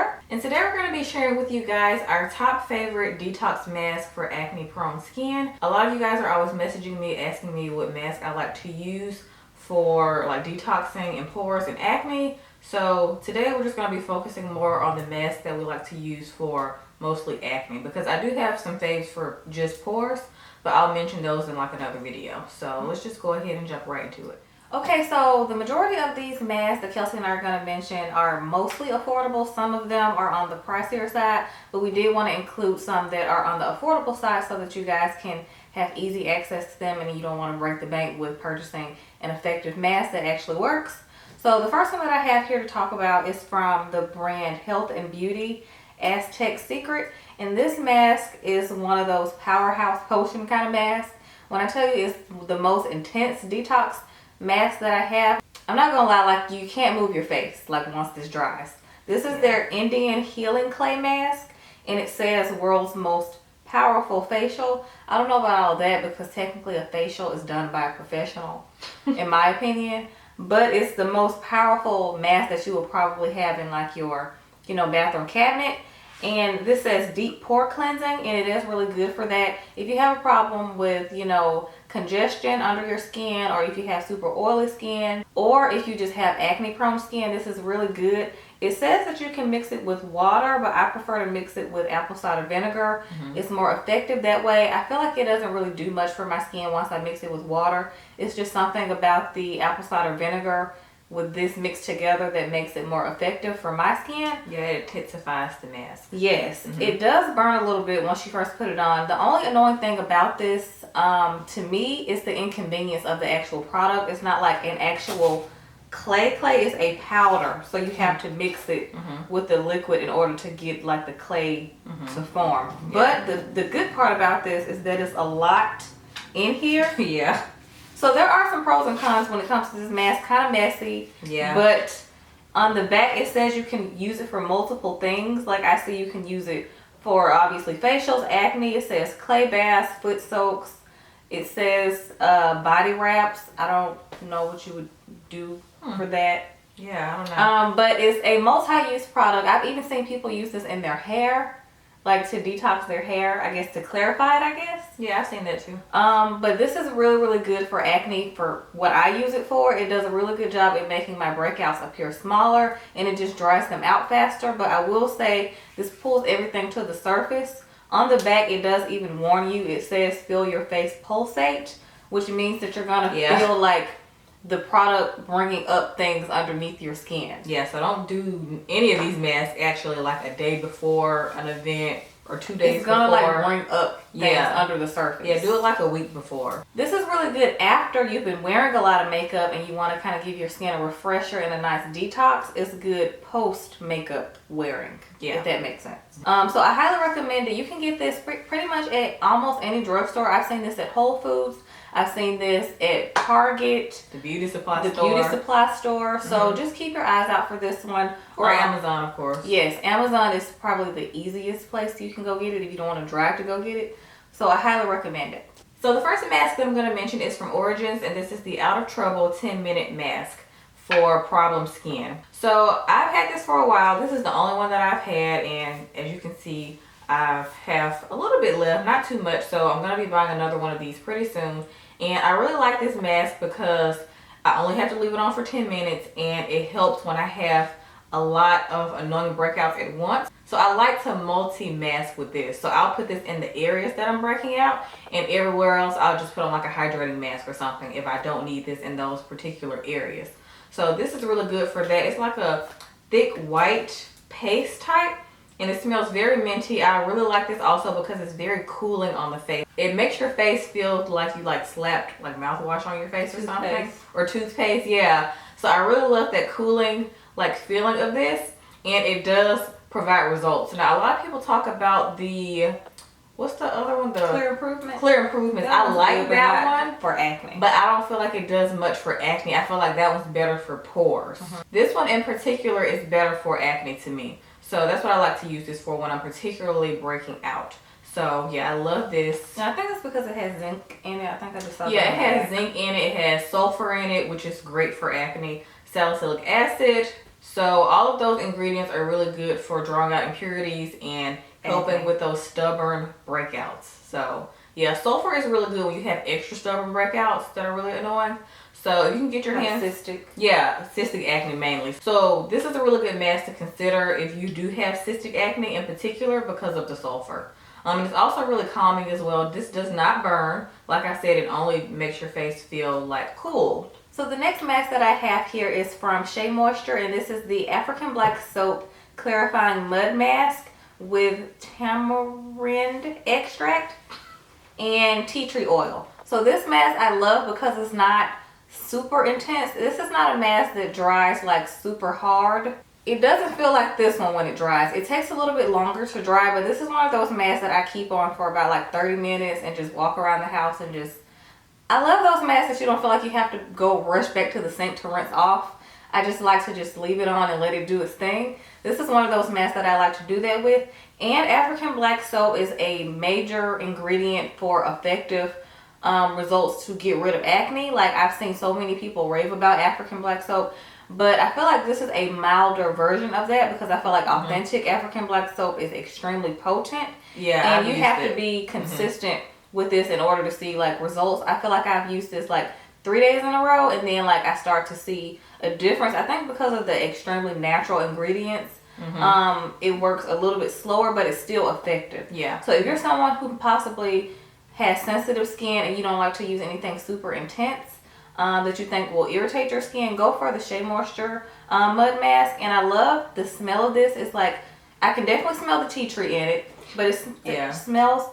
Kendra, and today we're going to be sharing with you guys our top favorite detox mask for acne prone skin. A lot of you guys are always messaging me asking me what mask I like to use for like detoxing and pores and acne. So today we're just going to be focusing more on the masks that we like to use for mostly acne, because I do have some faves for just pores, but I'll mention those in like another video. So let's just go ahead and jump right into it. Okay, so the majority of these masks that Kelsey and I are going to mention are mostly affordable. Some of them are on the pricier side, but we did want to include some that are on the affordable side so that you guys can have easy access to them and you don't want to break the bank with purchasing an effective mask that actually works. So the first one that I have here to talk about is from the brand Health and Beauty Aztec Secret, and this mask is one of those powerhouse potion kind of masks. When I tell you it's the most intense detox mask that I have, I'm not gonna lie, like you can't move your face like once this dries. This is their Indian healing clay mask, and it says world's most powerful facial. I don't know about all that because technically a facial is done by a professional in my opinion, but it's the most powerful mask that you will probably have in like your bathroom cabinet. And this says deep pore cleansing, and it is really good for that. If you have a problem with, congestion under your skin, or if you have super oily skin, or if you just have acne prone skin, this is really good. It says that you can mix it with water, but I prefer to mix it with apple cider vinegar. It's more effective that way. I feel like it doesn't really do much for my skin once I mix it with water. It's just something about the apple cider vinegar with this mixed together that makes it more effective for my skin. Yeah, it intensifies the mask. Yes, it does burn a little bit once you first put it on. The only annoying thing about this to me is the inconvenience of the actual product. It's not like an actual clay. Clay is a powder, so you have to mix it with the liquid in order to get like the clay to form. But the good part about this is that it's a lot in here. Yeah. So there are some pros and cons when it comes to this mask. Kind of messy. Yeah. But on the back it says you can use it for multiple things. Like I see you can use it for obviously facials, acne. It says clay baths, foot soaks. It says body wraps. I don't know what you would do for that. Yeah, I don't know. But it's a multi-use product. I've even seen people use this in their hair, like to detox their hair, I guess, to clarify it, I guess. Yeah, I've seen that too. But this is really, really good for acne for what I use it for. It does a really good job at making my breakouts appear smaller, and it just dries them out faster. But I will say this pulls everything to the surface. On the back, it does even warn you. It says feel your face pulsate, which means that you're gonna feel like the product bringing up things underneath your skin. Yeah, so don't do any of these masks actually like a day before an event or 2 days it's gonna before. like bring up things under the surface. Yeah, do it like a week before. This is really good after you've been wearing a lot of makeup and you want to kind of give your skin a refresher and a nice detox. It's good post makeup wearing, if that makes sense. So I highly recommend it. You can get this pretty much at almost any drugstore. I've seen this at Whole Foods. I've seen this at Target, the beauty supply store. So just keep your eyes out for this one. Or Amazon, of course. Yes, Amazon is probably the easiest place you can go get it if you don't want to drive to go get it. So I highly recommend it. So the first mask that I'm going to mention is from Origins, and this is the Out of Trouble 10-minute mask for problem skin. So I've had this for a while. This is the only one that I've had, and as you can see, I have a little bit left, not too much, so I'm going to be buying another one of these pretty soon. And I really like this mask because I only have to leave it on for 10 minutes, and it helps when I have a lot of annoying breakouts at once. So I like to multi-mask with this. So I'll put this in the areas that I'm breaking out, and everywhere else I'll just put on like a hydrating mask or something if I don't need this in those particular areas. So this is really good for that. It's like a thick white paste type, and it smells very minty. I really like this also because it's very cooling on the face. It makes your face feel like you like slapped like mouthwash on your face or something. Or toothpaste, yeah. So I really love that cooling like feeling of this, and it does provide results. Now a lot of people talk about the, what's the other one? The Clear Improvement. Clear Improvement. I like that one for acne, but I don't feel like it does much for acne. I feel like that one's better for pores. This one in particular is better for acne to me. So that's what I like to use this for when I'm particularly breaking out. So yeah, I love this. And I think it's because it has zinc in it. I think I just saw that. Yeah, it has zinc in it. It has sulfur in it, which is great for acne. Salicylic acid, So all of those ingredients are really good for drawing out impurities and helping with those stubborn breakouts. So yeah, sulfur is really good when you have extra stubborn breakouts that are really annoying. So you can get your hands cystic. Yeah, cystic acne mainly. So this is a really good mask to consider if you do have cystic acne in particular because of the sulfur. It's also really calming as well. This does not burn. Like I said, it only makes your face feel like cool. So the next mask that I have here is from Shea Moisture, and this is the African Black Soap Clarifying Mud Mask with tamarind extract and tea tree oil. So this mask I love because it's not super intense. This is not a mask that dries like super hard. It doesn't feel like this one when it dries. It takes a little bit longer to dry, but this is one of those masks that I keep on for about like 30 minutes and just walk around the house and just... I love those masks that you don't feel like you have to go rush back to the sink to rinse off. I just like to just leave it on and let it do its thing. This is one of those masks that I like to do that with. And African Black Soap is a major ingredient for effective results to get rid of acne. Like, I've seen so many people rave about African Black Soap, but I feel like this is a milder version of that because I feel like authentic African Black Soap is extremely potent. Yeah, and you have to be consistent with this in order to see like results. I feel like I've used this like 3 days in a row, and then like I start to see a difference. I think because of the extremely natural ingredients, it works a little bit slower, but it's still effective. Yeah. So if you're someone who possibly has sensitive skin and you don't like to use anything super intense that you think will irritate your skin, go for the Shea Moisture mud mask. And I love the smell of this. It's like, I can definitely smell the tea tree in it, but it smells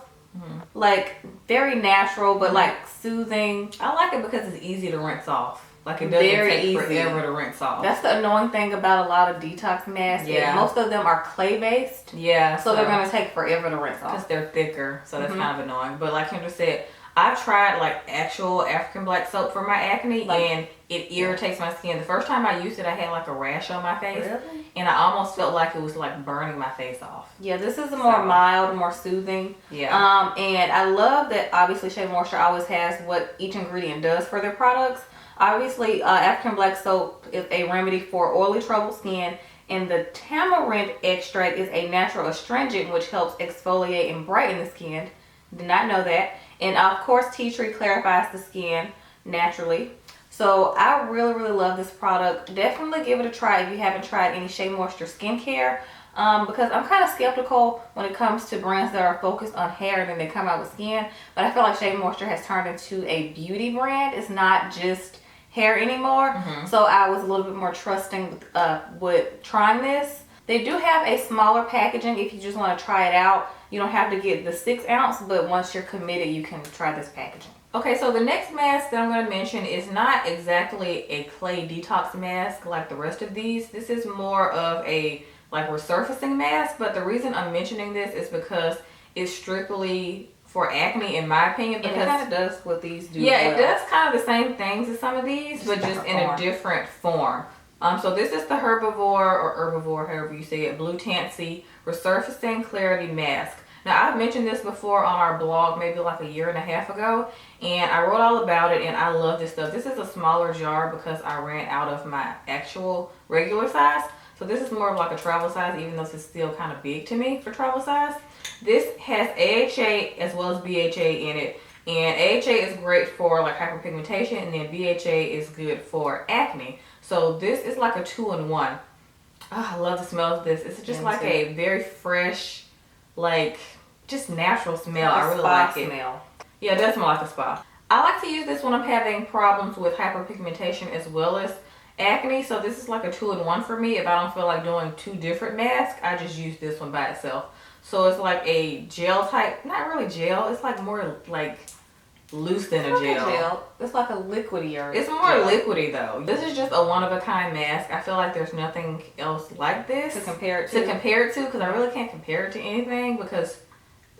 like very natural, but like soothing. I like it because it's easy to rinse off. Like, it doesn't take forever to rinse off. That's the annoying thing about a lot of detox masks. Yeah. Most of them are clay based. Yeah. So they're going to take forever to rinse off. Because they're thicker. So that's kind of annoying. But like Kendra said, I've tried like actual African Black Soap for my acne, and it irritates my skin. The first time I used it, I had like a rash on my face. Really? And I almost felt like it was like burning my face off. Yeah, this is a more mild, more soothing. Yeah. And I love that obviously Shea Moisture always has what each ingredient does for their products. Obviously, African Black Soap is a remedy for oily, troubled skin, and the tamarind extract is a natural astringent which helps exfoliate and brighten the skin. Did not know that. And of course, tea tree clarifies the skin naturally. So I really, really love this product. Definitely give it a try if you haven't tried any Shea Moisture skincare. Because I'm kind of skeptical when it comes to brands that are focused on hair and then they come out with skin. But I feel like Shea Moisture has turned into a beauty brand. It's not just hair anymore. So I was a little bit more trusting with trying this. They do have a smaller packaging if you just want to try it out. You don't have to get the 6 ounce, but once you're committed, you can try this packaging. Okay, so the next mask that I'm going to mention is not exactly a clay detox mask like the rest of these. This is more of a like resurfacing mask, but the reason I'm mentioning this is because it's strictly for acne, in my opinion. Because it kind of does what these do. Yeah, it does kind of the same things as some of these, but just in a different form. So this is the herbivore, however you say it, Blue Tansy Resurfacing Clarity Mask. Now, I've mentioned this before on our blog maybe like a year and a half ago, and I wrote all about it, and I love this stuff. This is a smaller jar because I ran out of my actual regular size. So this is more of like a travel size, even though this is still kind of big to me for travel size. This has AHA as well as BHA in it. And AHA is great for like hyperpigmentation, and then BHA is good for acne. So this is like a 2-in-1. Oh, I love the smell of this. It's just like a very fresh, like just natural smell. I really like it. Yeah, it does smell like a spa. I like to use this when I'm having problems with hyperpigmentation as well as acne. So this is like a 2-in-1 for me. If I don't feel like doing 2 different masks, I just use this one by itself. So it's like a gel type, not really gel. It's like more like loose than a gel. It's like a liquidier. It's more liquidy though. This is just a one-of-a-kind mask. I feel like there's nothing else like this to compare it to. Because I really can't compare it to anything because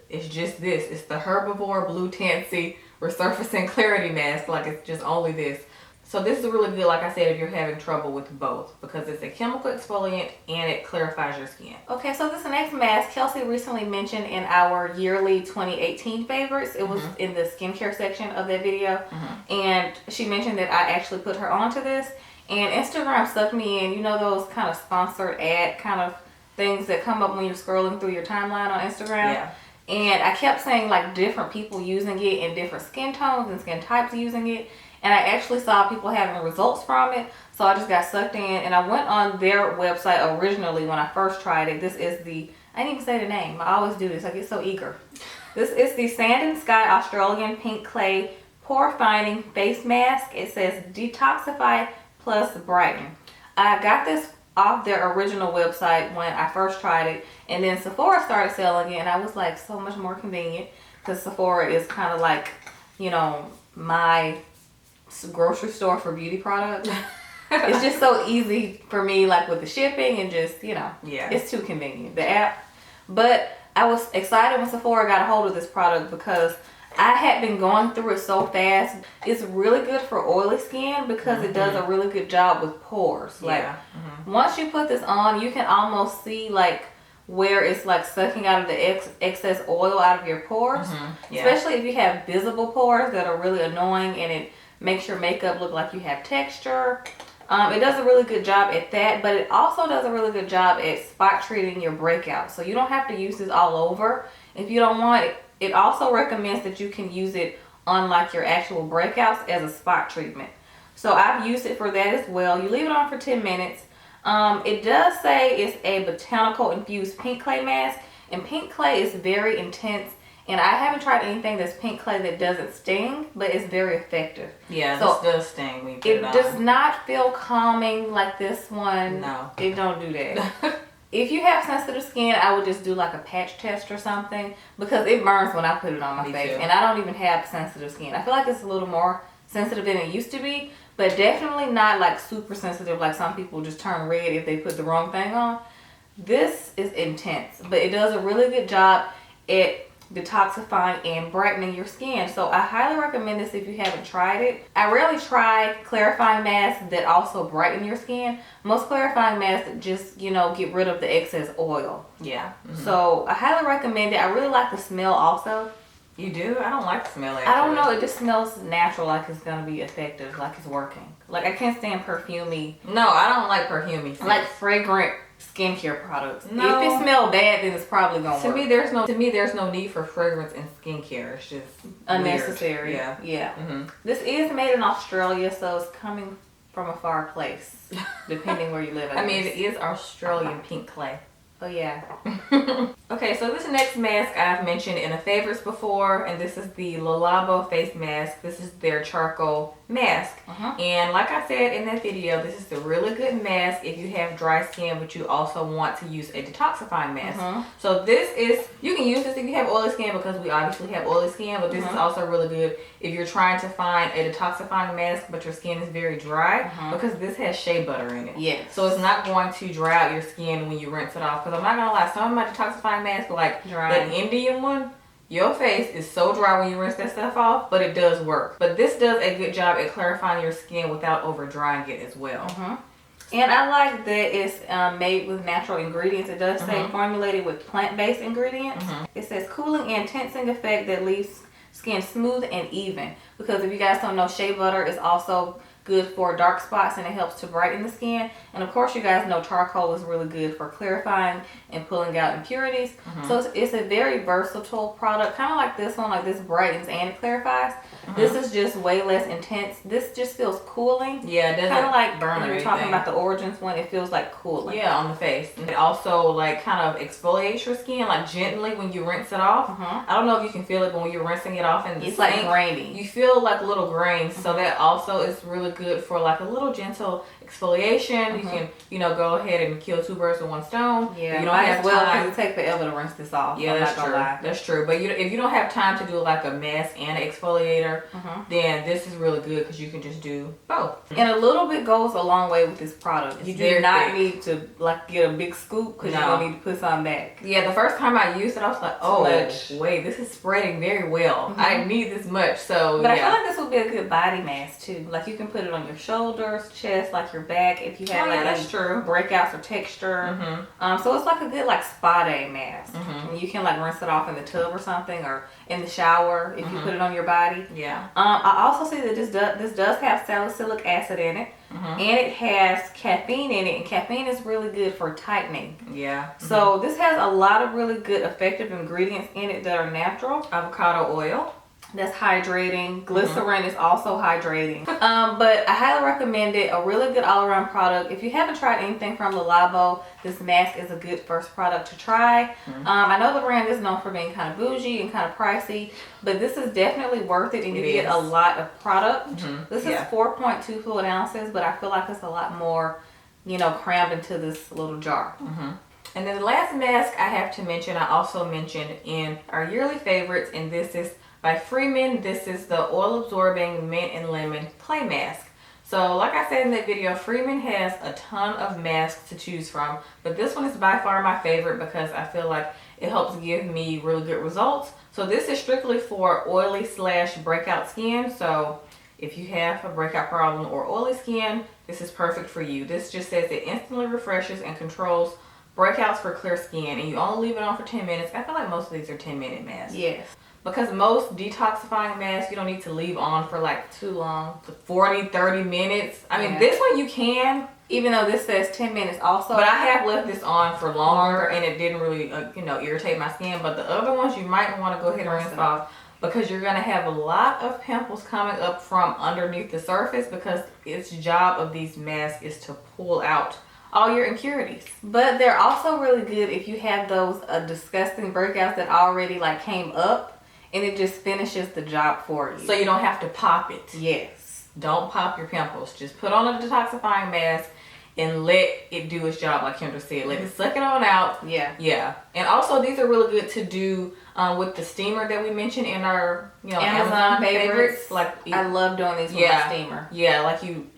it's just this. It's the Herbivore Blue Tansy Resurfacing Clarity Mask. Like, it's just only this. So this is really good, like I said, if you're having trouble with both, because it's a chemical exfoliant and it clarifies your skin. Okay, so this next mask, Kelsey recently mentioned in our yearly 2018 favorites. It was in the skincare section of that video. And she mentioned that I actually put her onto this. And Instagram sucked me in. You know those kind of sponsored ad kind of things that come up when you're scrolling through your timeline on Instagram? Yeah. And I kept saying like different people using it and different skin tones and skin types using it. And I actually saw people having results from it. So I just got sucked in. And I went on their website originally when I first tried it. This is the, I didn't even say the name. I always do this. I get so eager. This is the Sand and Sky Australian Pink Clay Pore Fining Face Mask. It says Detoxify Plus Brighten. I got this off their original website when I first tried it, and then Sephora started selling it, and I was like, so much more convenient, because Sephora is kind of like, you know, my grocery store for beauty products. It's just so easy for me, like with the shipping and just, you know, yeah, it's too convenient, the app. But I was excited when Sephora got a hold of this product because I had been going through it so fast. It's really good for oily skin because it does a really good job with pores. Like once you put this on, you can almost see like where it's like sucking out of the excess oil out of your pores. Especially if you have visible pores that are really annoying and it makes your makeup look like you have texture. It does a really good job at that, but it also does a really good job at spot treating your breakouts. So you don't have to use this all over if you don't want it. It also recommends that you can use it on like your actual breakouts as a spot treatment. So I've used it for that as well. You leave it on for 10 minutes. It does say it's a botanical infused pink clay mask, and pink clay is very intense. And I haven't tried anything that's pink clay that doesn't sting, but it's very effective. Yeah, so this does sting when you put it it on. does not feel calming like this one. No. It don't do that. If you have sensitive skin, I would just do like a patch test or something because it burns when I put it on my face. And I don't even have sensitive skin. I feel like it's a little more sensitive than it used to be, but definitely not like super sensitive like some people just turn red if they put the wrong thing on. This is intense, but it does a really good job at detoxifying and brightening your skin. So I highly recommend this if you haven't tried it. I rarely try clarifying masks that also brighten your skin. Most clarifying masks just, you know, get rid of the excess oil. Yeah. So I highly recommend it. I really like the smell also. You do? I don't like the smell actually. I don't know, it just smells natural, like it's gonna be effective, like it's working. Like I can't stand perfumey. No, I don't like perfumey. Like fragrant skincare products. No. If it smells bad, then it's probably gonna work. To me, there's no need for fragrance in skincare. It's just unnecessary. Weird. Yeah. This is made in Australia, so it's coming from a far place, depending where you live. I mean, it is Australian pink clay. Oh yeah. Okay, so this next mask I've mentioned in the favorites before, and this is the Le Labo face mask. This is their charcoal mask. And like I said in that video, this is a really good mask if you have dry skin but you also want to use a detoxifying mask. So this is, you can use this if you have oily skin because we obviously have oily skin, but this is also really good if you're trying to find a detoxifying mask but your skin is very dry because this has shea butter in it. Yes. So it's not going to dry out your skin when you rinse it off. Because I'm not gonna lie, some of my detoxifying masks, like that Indian one, your face is so dry when you rinse that stuff off, but it does work. But this does a good job at clarifying your skin without over drying it as well. And I like that it's made with natural ingredients. It does say formulated with plant-based ingredients. It says cooling and tensing effect that leaves skin smooth and even. Because if you guys don't know, shea butter is also good for dark spots and it helps to brighten the skin. And of course you guys know charcoal is really good for clarifying and pulling out impurities. So it's a very versatile product, kind of like this one. Like this brightens and it clarifies. This is just way less intense. This just feels cooling. Yeah, it doesn't kind of like burn when or you're talking anything. about the Origins one, it feels like cooling. Yeah, on the face. And it also like kind of exfoliates your skin like gently when you rinse it off. I don't know if you can feel it, but when you're rinsing it off in the It's sink, like grainy. you feel like little grains. So that also is really good for like a little gentle exfoliation. You can, you know, go ahead and kill two birds with one stone. Yeah, you don't might have as well time. because it takes forever to rinse this off. Yeah, I'm that's not true. gonna lie. That's true. But if you don't have time to do like a mask and an exfoliator, then this is really good because you can just do both. And a little bit goes a long way with this product. You do very not thick. need to like get a big scoop because you're gonna need to put some back. Yeah, the first time I used it, I was like, oh, much. wait, this is spreading very well. I didn't need this much. So, But yeah. I feel like this would be a good body mask too. Like you can put it on your shoulders, chest, like your your back if you have like that's any true. breakouts or texture. So it's like a good like spa day mask. And you can like rinse it off in the tub or something, or in the shower if you put it on your body. Yeah. I also see that this does have salicylic acid in it, and it has caffeine in it, and caffeine is really good for tightening. Yeah. So this has a lot of really good effective ingredients in it that are natural. Avocado oil. That's hydrating. Glycerin is also hydrating. But I highly recommend it. A really good all-around product. If you haven't tried anything from Le Labo, this mask is a good first product to try. I know the brand is known for being kind of bougie and kind of pricey, but this is definitely worth it, and you get a lot of product. This is 4.2 fluid ounces, but I feel like it's a lot more, you know, crammed into this little jar. And then the last mask I have to mention, I also mentioned in our yearly favorites, and this is by Freeman. This is the oil absorbing mint and lemon clay mask. So like I said in that video, Freeman has a ton of masks to choose from, but this one is by far my favorite because I feel like it helps give me really good results. So this is strictly for oily / breakout skin. So if you have a breakout problem or oily skin, this is perfect for you. This just says it instantly refreshes and controls breakouts for clear skin, and you only leave it on for 10 minutes. I feel like most of these are 10-minute masks. Yes. Because most detoxifying masks, you don't need to leave on for like too long, 40, 30 minutes. I mean, this one you can. Even though this says 10 minutes also. But I have left this on for longer and it didn't really, you know, irritate my skin. But the other ones you might want to go ahead and rinse off, because you're going to have a lot of pimples coming up from underneath the surface, because its job of these masks is to pull out all your impurities. But they're also really good if you have those disgusting breakouts that already like came up, and it just finishes the job for you. So you don't have to pop it. Yes. Don't pop your pimples. Just put on a detoxifying mask and let it do its job, like Kendra said. Let it suck it on out. Yeah. Yeah. And also these are really good to do with the steamer that we mentioned in our, you know, Amazon favorites. Like I love doing these with the steamer. Yeah, like you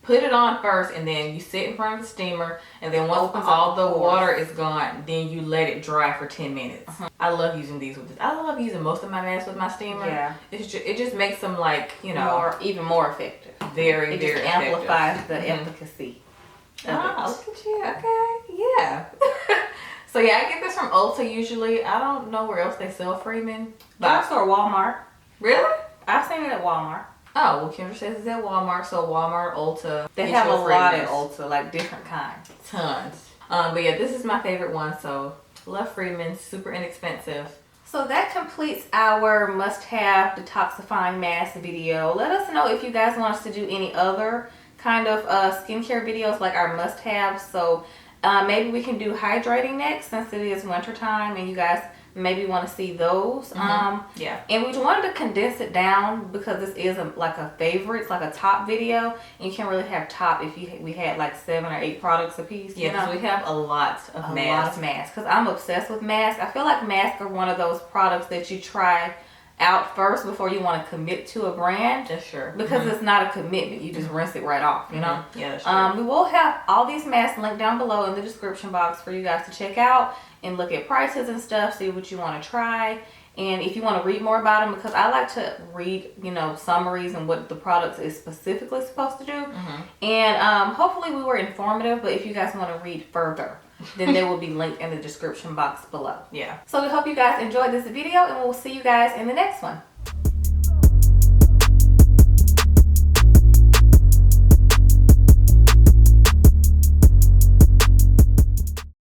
put it on first, and then you sit in front of the steamer, and then once all the water is gone, then you let it dry for 10 minutes. I love using these with this. I love using most of my masks with my steamer. Yeah. It just makes them like, you know, even more effective. Very, it very just effective. amplifies the efficacy. Oh, look at you. Okay. Yeah. So yeah, I get this from Ulta usually. I don't know where else they sell Freeman. Or Walmart. Really? I've seen it at Walmart. Oh, well, Kendra says it's at Walmart. So Walmart, Ulta. They have a lot at Ulta, like different kinds. Tons. But yeah, this is my favorite one. So love Freeman. Super inexpensive. So that completes our must-have detoxifying mask video. Let us know if you guys want us to do any other kind of skincare videos like our must-haves. So maybe we can do hydrating next, since it is winter time and you guys maybe want to see those. Yeah. And we wanted to condense it down because this is like a favorite. It's like a top video, and you can't really have top if we had like 7 or 8 products a piece. Yeah, because we have a lot of masks. A lot of masks, because I'm obsessed with masks. I feel like masks are one of those products that you try out first before you want to commit to a brand. That's sure. Because it's not a commitment. You just rinse it right off, you know? Yeah, that's true. We will have all these masks linked down below in the description box for you guys to check out and look at prices and stuff, see what you want to try. And if you want to read more about them, because I like to read, you know, summaries and what the product is specifically supposed to do. And hopefully we were informative, but if you guys want to read further, then they will be linked in the description box below. Yeah. So we hope you guys enjoyed this video, and we'll see you guys in the next one.